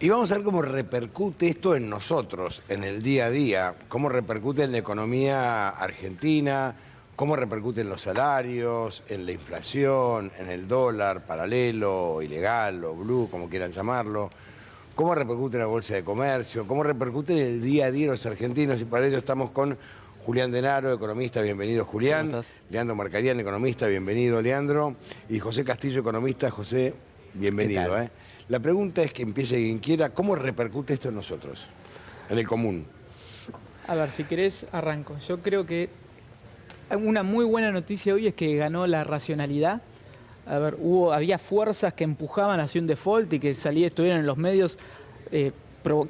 Y vamos a ver cómo repercute esto en nosotros, en el día a día, cómo repercute en la economía argentina, cómo repercute en los salarios, en la inflación, en el dólar paralelo, ilegal o blue, como quieran llamarlo, cómo repercute en la bolsa de comercio, cómo repercute en el día a día de los argentinos. Y para ello estamos con Julián Denaro, economista, bienvenido Julián. ¿Cómo estás? Leandro Marcarián, economista, bienvenido Leandro. Y José Castillo, economista. José, bienvenido. La pregunta es que empiece quien quiera, ¿cómo repercute esto en nosotros, en el común? A ver, si querés, arranco. Yo creo que una muy buena noticia hoy es que ganó la racionalidad. A ver, había fuerzas que empujaban hacia un default y que estuvieron en los medios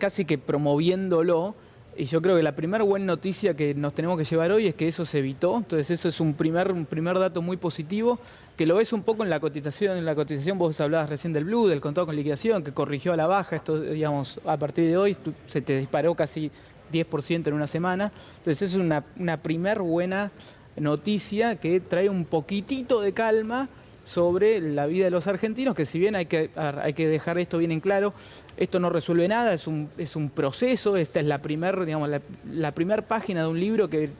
casi que promoviéndolo. Y yo creo que la primera buena noticia que nos tenemos que llevar hoy es que eso se evitó. Entonces eso es un primer dato muy positivo, que lo ves un poco en la cotización. En la cotización vos hablabas recién del blue, del contado con liquidación, que corrigió a la baja. Esto, digamos, a partir de hoy se te disparó casi 10% en una semana. Entonces eso es una primer buena noticia que trae un poquitito de calma sobre la vida de los argentinos, que si bien hay que dejar esto bien en claro, esto no resuelve nada, es un proceso. Esta es la primer página de un libro que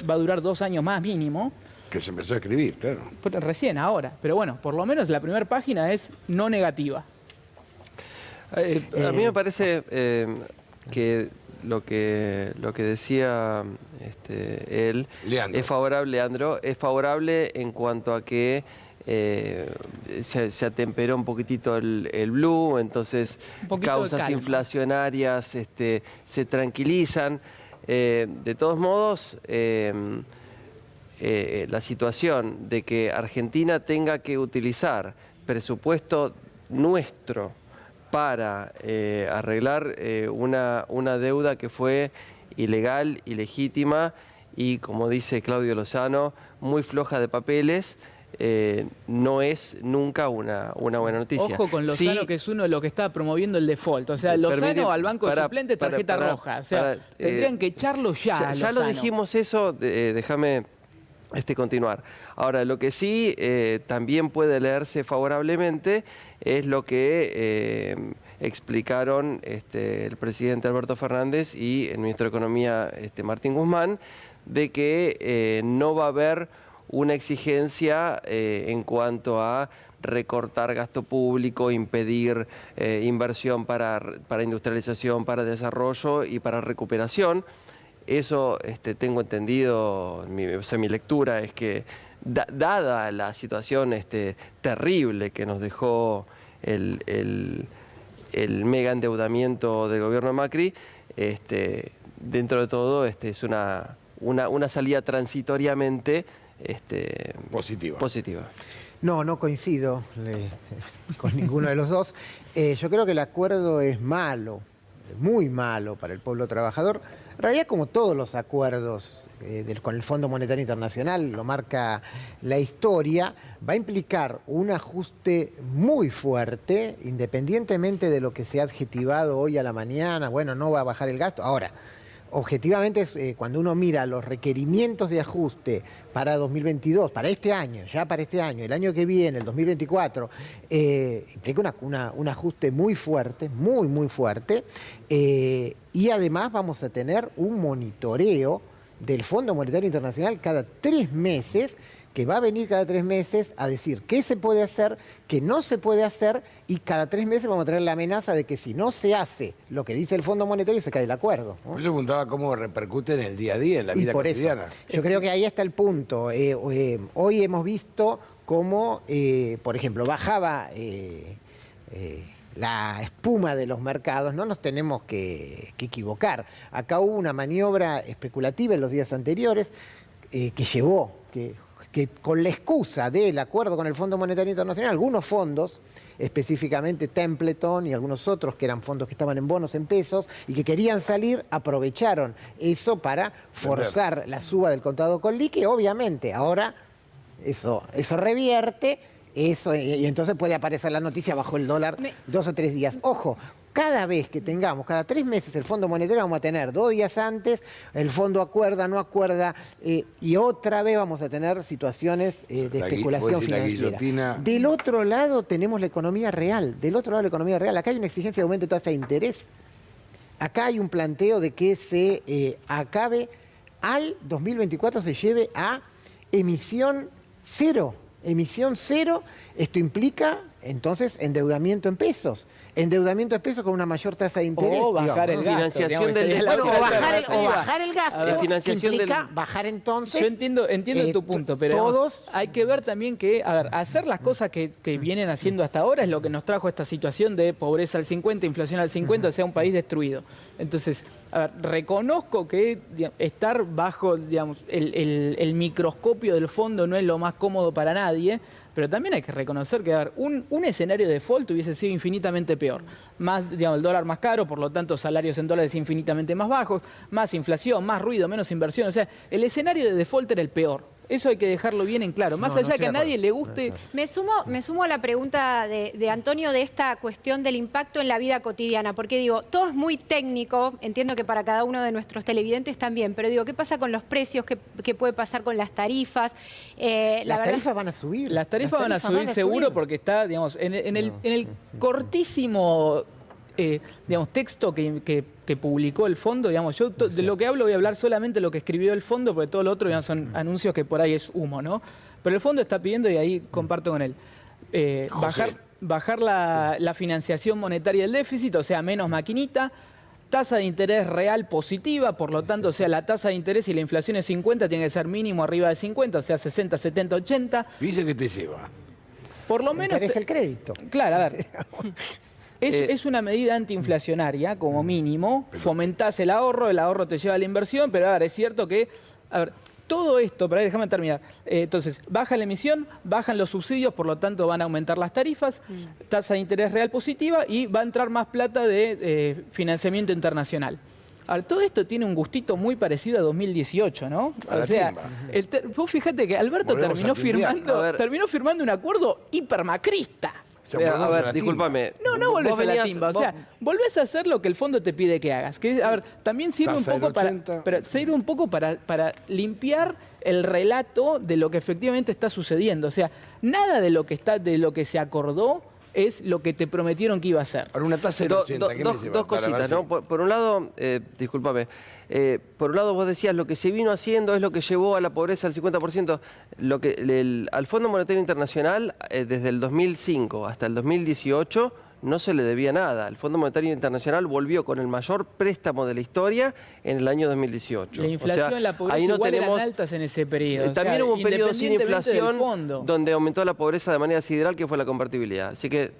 va a durar 2 años más mínimo. Que se empezó a escribir, claro. Recién, ahora. Pero bueno, por lo menos la primera página es no negativa. A mí me parece que lo que decía él, Leandro. es favorable, Leandro, es favorable en cuanto a que se atemperó un poquitito el blue, entonces causas inflacionarias se tranquilizan. De todos modos, la situación de que Argentina tenga que utilizar presupuesto nuestro para arreglar una deuda que fue ilegal, ilegítima y, como dice Claudio Lozano, muy floja de papeles, no es nunca una buena noticia. Ojo con Lozano, sí, que es uno de los que está promoviendo el default. O sea, Lozano al banco de suplentes, tarjeta roja. O sea, tendrían que echarlo ya. Ya lo dijimos eso, déjame continuar. Ahora, lo que sí también puede leerse favorablemente es lo que explicaron el presidente Alberto Fernández y el ministro de Economía Martín Guzmán, de que no va a haber una exigencia en cuanto a recortar gasto público, impedir inversión para industrialización, para desarrollo y para recuperación. Eso tengo entendido, mi lectura es que, dada la situación terrible que nos dejó el mega endeudamiento del gobierno de Macri, dentro de todo es una salida transitoriamente positiva. No coincido con ninguno de los dos. Yo creo que el acuerdo es malo, muy malo para el pueblo trabajador. En realidad, como todos los acuerdos con el Fondo Monetario Internacional, lo marca la historia, va a implicar un ajuste muy fuerte, independientemente de lo que se ha adjetivado hoy a la mañana. Bueno, no va a bajar el gasto. Ahora, objetivamente, cuando uno mira los requerimientos de ajuste para 2022, para este año, ya para este año, el año que viene, el 2024, implica un ajuste muy fuerte, muy fuerte, y además vamos a tener un monitoreo del Fondo Monetario Internacional cada 3 meses, que va a venir cada 3 meses a decir qué se puede hacer, qué no se puede hacer, y cada 3 meses vamos a tener la amenaza de que si no se hace lo que dice el Fondo Monetario, se cae el acuerdo, ¿no? Yo preguntaba cómo repercute en el día a día, en la vida cotidiana. Yo creo que ahí está el punto. Hoy hemos visto cómo, por ejemplo, bajaba la espuma de los mercados. No nos tenemos que equivocar. Acá hubo una maniobra especulativa en los días anteriores que llevó, que con la excusa del acuerdo con el Fondo Monetario Internacional, algunos fondos, específicamente Templeton y algunos otros que eran fondos que estaban en bonos en pesos y que querían salir, aprovecharon eso para forzar la suba del contado con liqui. Obviamente, ahora eso revierte, y entonces puede aparecer la noticia bajo el dólar 2 o 3 días. Ojo, cada vez que tengamos, cada 3 meses el Fondo Monetario, vamos a tener 2 días antes, el fondo acuerda, no acuerda, y otra vez vamos a tener situaciones de especulación financiera. Del otro lado tenemos la economía real, acá hay una exigencia de aumento de tasa de interés, acá hay un planteo de que se acabe al 2024, se lleve a emisión cero. Esto implica entonces endeudamiento en pesos. Endeudamiento en pesos con una mayor tasa de interés. O bajar el gasto. Financiación del o bajar el gasto. La financiación implica bajar entonces. Yo entiendo tu punto, pero todos, hay que ver también que, a ver, hacer las cosas que vienen haciendo hasta ahora es lo que nos trajo esta situación de pobreza al 50, inflación al 50, o sea, un país destruido. Entonces, a ver, reconozco que estar bajo, digamos, el microscopio del fondo no es lo más cómodo para nadie, pero también hay que reconocer que, a ver, un escenario de default hubiese sido infinitamente peor. Más, digamos, el dólar más caro, por lo tanto salarios en dólares infinitamente más bajos, más inflación, más ruido, menos inversión. O sea, el escenario de default era el peor. Eso hay que dejarlo bien en claro. Más allá de que a nadie le guste... Me sumo a la pregunta de Antonio de esta cuestión del impacto en la vida cotidiana, porque digo, todo es muy técnico, entiendo que para cada uno de nuestros televidentes también, pero digo, ¿qué pasa con los precios? ¿Qué puede pasar con las tarifas? Las tarifas van a subir. Las tarifas van a subir seguro porque está, digamos, en el cortísimo... digamos, texto que publicó el fondo, digamos, yo de lo que hablo voy a hablar solamente de lo que escribió el fondo, porque todo lo otro, digamos, son anuncios que por ahí es humo, ¿no? Pero el fondo está pidiendo, y ahí comparto con él, bajar la financiación monetaria del déficit, o sea, menos maquinita, tasa de interés real positiva, por lo tanto, o sea, la tasa de interés y la inflación es 50, tiene que ser mínimo arriba de 50, o sea, 60, 70, 80. Dice que te lleva. Por lo menos... Interés el crédito. Claro, a ver... Es una medida antiinflacionaria, como mínimo. Fomentás el ahorro te lleva a la inversión, pero a ver, es cierto que, a ver, todo esto, pero déjame terminar. Entonces, baja la emisión, bajan los subsidios, por lo tanto van a aumentar las tarifas, tasa de interés real positiva y va a entrar más plata de financiamiento internacional. Ahora, todo esto tiene un gustito muy parecido a 2018, ¿no? O sea, vos fíjate que Alberto terminó firmando un acuerdo hipermacrista. A ver, discúlpame. No volvés a la timba. O sea, volvés a hacer lo que el fondo te pide que hagas. Que, a ver, también sirve un poco para limpiar el relato de lo que efectivamente está sucediendo. O sea, nada de lo que se acordó es lo que te prometieron que iba a ser. Ahora, una tasa del 80, ¿qué me lleva? Dos cositas, ¿no? Por un lado, discúlpame, por un lado vos decías lo que se vino haciendo es lo que llevó a la pobreza al 50%. Al Fondo Monetario Internacional, desde el 2005 hasta el 2018, no se le debía nada. El Fondo Monetario Internacional volvió con el mayor préstamo de la historia en el año 2018. La inflación y la pobreza igual eran altas en ese periodo. También hubo un periodo sin inflación donde aumentó la pobreza de manera sideral, que fue la convertibilidad. Así que,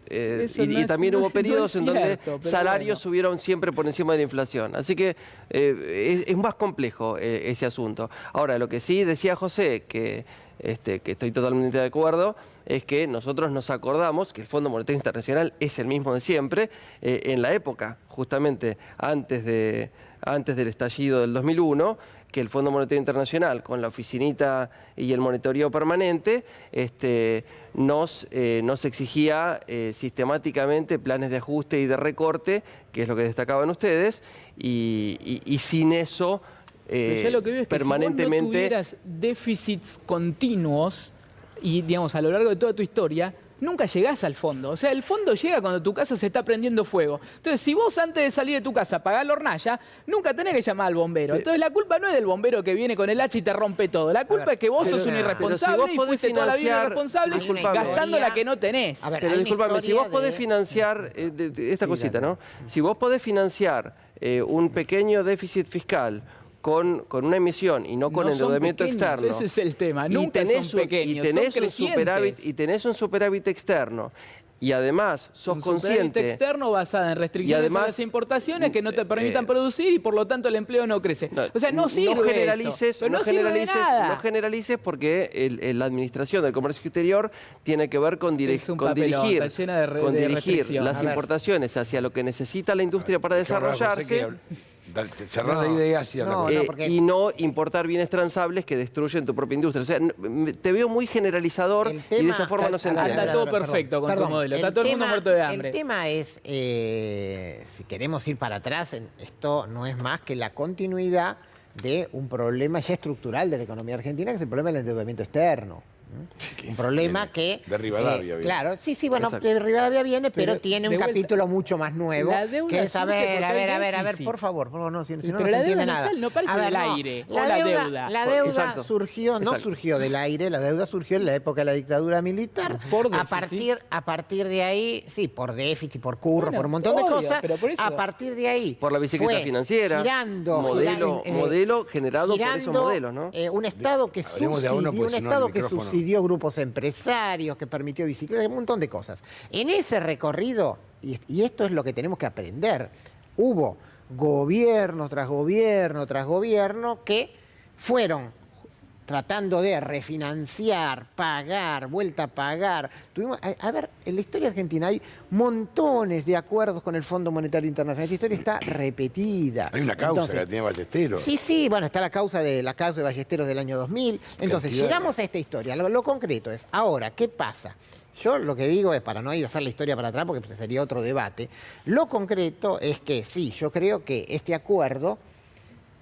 también hubo periodos en donde salarios subieron siempre por encima de la inflación. Así que es más complejo ese asunto. Ahora, lo que sí decía José, que estoy totalmente de acuerdo, es que nosotros nos acordamos que el Fondo Monetario Internacional es el mismo de siempre. En la época, justamente antes del estallido del 2001, que el Fondo Monetario Internacional, con la oficinita y el monitoreo permanente, nos exigía sistemáticamente planes de ajuste y de recorte, que es lo que destacaban ustedes, y sin eso... yo lo que veo es que permanentemente... si vos no tuvieras déficits continuos y, digamos, a lo largo de toda tu historia, nunca llegás al fondo. O sea, el fondo llega cuando tu casa se está prendiendo fuego. Entonces, si vos antes de salir de tu casa apagás la hornalla, nunca tenés que llamar al bombero. Entonces, la culpa no es del bombero que viene con el hacha y te rompe todo. La culpa es que vos sos un irresponsable y fuiste toda la vida irresponsable gastando la que no tenés. Pero discúlpame, si vos podés financiar esta cosita, ¿no? Si vos podés financiar un pequeño déficit fiscal con una emisión y no con endeudamiento externo. Ese es el tema, nunca son pequeños, y tenés un superávit externo. Y además sos consciente... Un superávit externo basado en restricciones a las importaciones que no te permitan producir y por lo tanto el empleo no crece. O sea, no sirve no generalices porque la administración del comercio exterior tiene que ver con dirigir las importaciones hacia lo que necesita la industria para desarrollarse. Cerrar la idea y no importar bienes transables que destruyen tu propia industria. O sea, te veo muy generalizador y de esa forma no se entiende. Está todo perfecto con tu modelo. Está todo el mundo muerto de hambre. El tema es, si si queremos ir para atrás, esto no es más que la continuidad de un problema ya estructural de la economía argentina, que es el problema del endeudamiento externo. Un problema que... De Rivadavia. Claro, sí, bueno, Exacto. de Rivadavia viene, pero tiene un de vuelta, capítulo mucho más nuevo, la deuda que es, a surge ver, porque hay a ver, déficit. por favor, no, si no Pero se la entiende deuda nada. no parece A ver, del no, aire, o la deuda. La deuda Exacto. surgió, no Exacto. surgió del aire, la deuda surgió en la época de la dictadura militar. Por a déficit. partir de ahí, sí, por déficit, por curro, Bueno, por un montón de obvio, cosas, pero por eso- a partir de ahí Por la bicicleta fue financiera, modelo generado por esos modelos, ¿no? Un Estado que Hablemos de a uno, porque si no el micrófono. subsidió grupos empresarios, que permitió bicicletas, un montón de cosas. En ese recorrido, y esto es lo que tenemos que aprender, hubo gobierno tras gobierno tras gobierno que fueron tratando de refinanciar, pagar, vuelta a pagar. A ver, en la historia argentina hay montones de acuerdos con el Fondo Monetario Internacional. Esta historia está repetida. Hay una causa que la tiene Ballesteros. Sí, bueno, está la causa de Ballesteros del año 2000. Entonces, Cantidad. llegamos a esta historia. Lo concreto es, ahora, ¿qué pasa? Yo lo que digo es, para no ir a hacer la historia para atrás, porque sería otro debate, lo concreto es que sí, yo creo que este acuerdo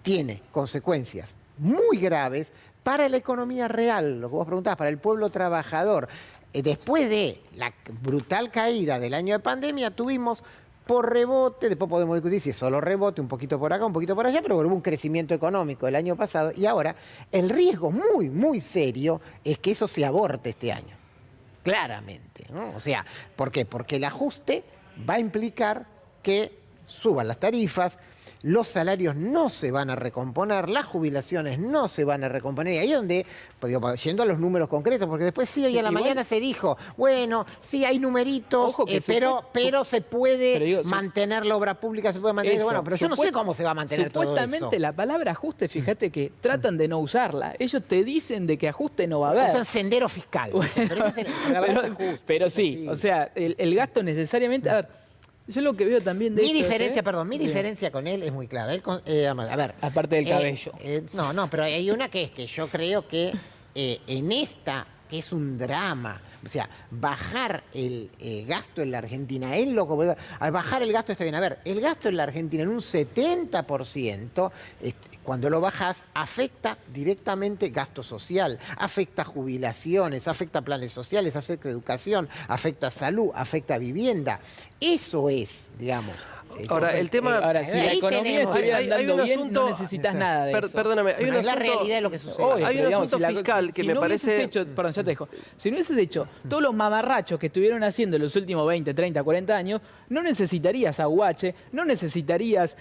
tiene consecuencias muy graves para la economía real, lo que vos preguntabas, para el pueblo trabajador. Después de la brutal caída del año de pandemia, tuvimos por rebote, después podemos discutir si es solo rebote, un poquito por acá, un poquito por allá, pero hubo un crecimiento económico el año pasado y ahora el riesgo muy, muy serio es que eso se aborte este año. Claramente, ¿no? O sea, ¿por qué? Porque el ajuste va a implicar que suban las tarifas, los salarios no se van a recomponer, las jubilaciones no se van a recomponer. Y ahí es donde, pues, digo, yendo a los números concretos, porque después sí, hoy a la igual- mañana se dijo, bueno, sí hay numeritos, Ojo que pero se puede pero digo, mantener la obra pública, se puede mantener. Eso, Bueno, pero yo no sé cómo se va a mantener todo eso. Supuestamente la palabra ajuste, fíjate que tratan de no usarla. Ellos te dicen de que ajuste no va a haber. Usan sendero fiscal. dicen, pero ese la verdad es ajuste. Pero sí, o sea, el gasto necesariamente... A ver, yo lo que veo también de Mi esto es, diferencia, perdón, mi Bien. diferencia con él es muy clara. A ver. Aparte del cabello. No, pero hay una que es que yo creo que en esta, que es un drama, o sea, bajar el gasto en la Argentina, es lo que... Bajar el gasto está bien. A ver, el gasto en la Argentina en un 70%, cuando lo bajás, afecta directamente gasto social, afecta jubilaciones, afecta planes sociales, afecta educación, afecta salud, afecta vivienda. Eso es, digamos... Ahora, el tema... Ahora, si la Ahí economía tenemos- estuviera hay andando un bien, asunto- no necesitas nada de eso. Perdóname, hay un Es la asunto... realidad de lo que sucede. Obvio, Hay pero un digamos, asunto si fiscal que me no hubieses parece... hecho, perdón, ya te dejo. Si no hubieses hecho todos los mamarrachos que estuvieron haciendo en los últimos 20, 30, 40 años, no necesitarías aguache, no necesitarías,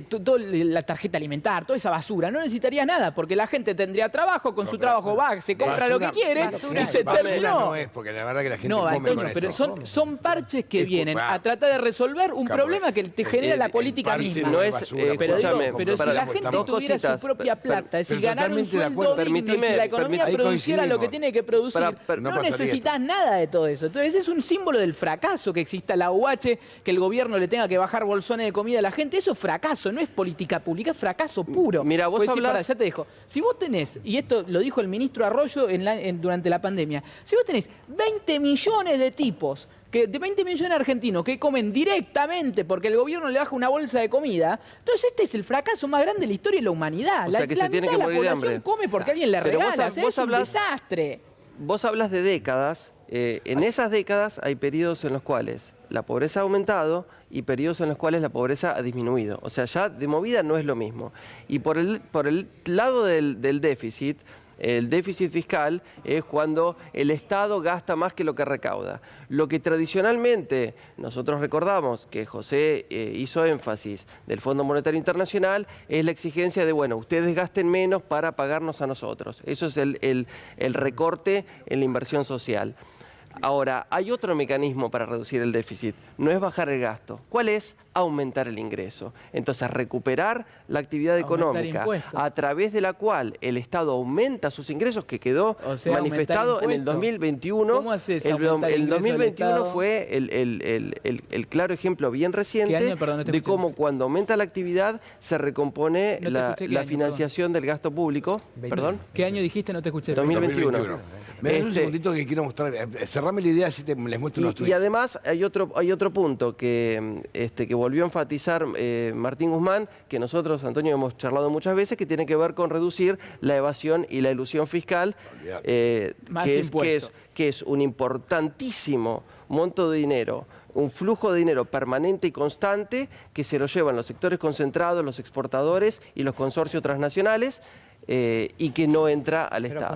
toda la tarjeta alimentar, toda esa basura, no necesitarías nada, porque la gente tendría trabajo, con su trabajo va, se compra lo que quiere y se Basura terminó. no es, porque la verdad que la gente No, come Antonio, con pero esto. son parches que vienen Disculpa. a tratar de resolver un Capaz. problema que te genera la política parche misma. no es, basura, Pero, digo, escúchame, pero si para- la gente dos tuviera cositas. su propia plata, es decir, pero ganar un totalmente de sueldo acuerdo. digno, y si Permitime- la economía ahí produciera lo que coincidimos. tiene que producir, no no pasaría necesitas nada de todo eso. Entonces es un símbolo del fracaso que exista la UH, que el gobierno le tenga que bajar bolsones de comida a la gente. Eso es fracaso, no es política pública, es fracaso puro. Mira, vos Pues sí, hablás- pará, ya te dejo. Si vos tenés, y esto lo dijo el ministro Arroyo durante la pandemia, si vos tenés 20 millones de tipos, de 20 millones de argentinos que comen directamente porque el gobierno le baja una bolsa de comida, entonces este es el fracaso más grande de la historia de la humanidad. O sea, que se tiene que mitad de morir de la población hambre. come porque alguien le Pero regala. vos Es un hablás- desastre. Vos hablas de décadas. En esas décadas hay periodos en los cuales la pobreza ha aumentado y periodos en los cuales la pobreza ha disminuido. O sea, ya de movida no es lo mismo. Y por el lado del déficit, el déficit fiscal es cuando el Estado gasta más que lo que recauda. Lo que tradicionalmente nosotros recordamos que José hizo énfasis del Fondo Monetario Internacional es la exigencia de, bueno, ustedes gasten menos para pagarnos a nosotros. Eso es el recorte en la inversión social. Ahora, hay otro mecanismo para reducir el déficit, no es bajar el gasto. ¿Cuál es? Aumentar el ingreso. Entonces, recuperar la actividad Aumentar económica impuestos. a través de la cual el Estado aumenta sus ingresos, que quedó O sea, manifestado aumentar en el impuestos. 2021. ¿Cómo haces El aumentar el ingreso del 2021 Estado? fue el claro ejemplo bien reciente ¿Qué año? Perdón, no te de escuché. cómo cuando aumenta la actividad se recompone No te escuché qué la año, financiación del gasto público. ¿Perdón? ¿Qué año dijiste? No te escuché. 2021. 2021. Me das un Este- segundito que quiero mostrar, cerrar cerrame la idea si les muestro unos Y tweets. además hay otro punto que volvió a enfatizar Martín Guzmán, que nosotros, Antonio, hemos charlado muchas veces, que tiene que ver con reducir la evasión y la elusión fiscal, Más que impuestos. es un importantísimo monto de dinero, un flujo de dinero permanente y constante que se lo llevan los sectores concentrados, los exportadores y los consorcios transnacionales, y que no entra al Estado.